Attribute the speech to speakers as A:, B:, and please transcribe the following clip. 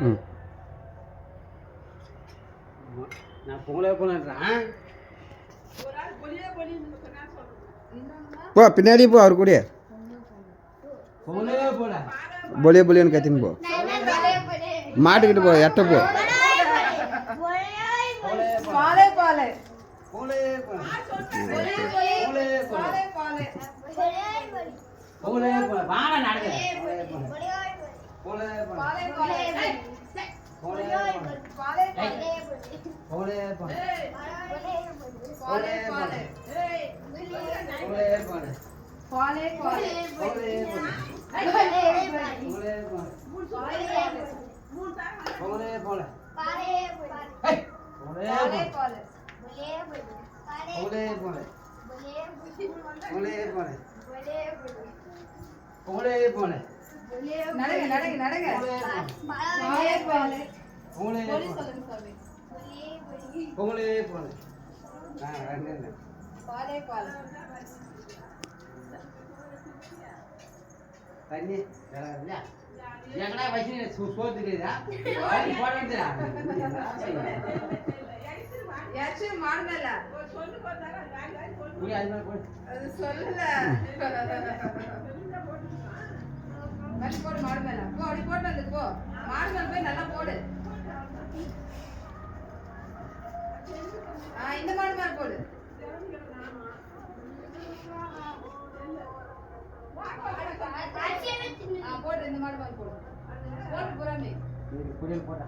A: ம்
B: நான் பொங்கலே போனேன்.
A: போ பின்னாடி போ அவர் கூட
B: பொங்கலே போல
A: பொலிய பொலியன்னு கத்தின்னு போ மாட்டுக்கிட்டு போ எட்ட போ
B: வாங்க நடக்க தண்ணி எங்கடா வச்சு சோத்துக்குதா போடுறா
C: மாடுமேல போடு மாடு மேல போ அப்படி போட்டு வந்து போ மாடு மேல போய் நல்லா போடு இந்த மாடு மேல போடு போடு இந்த மாடு மேல போடு போட்டு போறாமே
B: போடா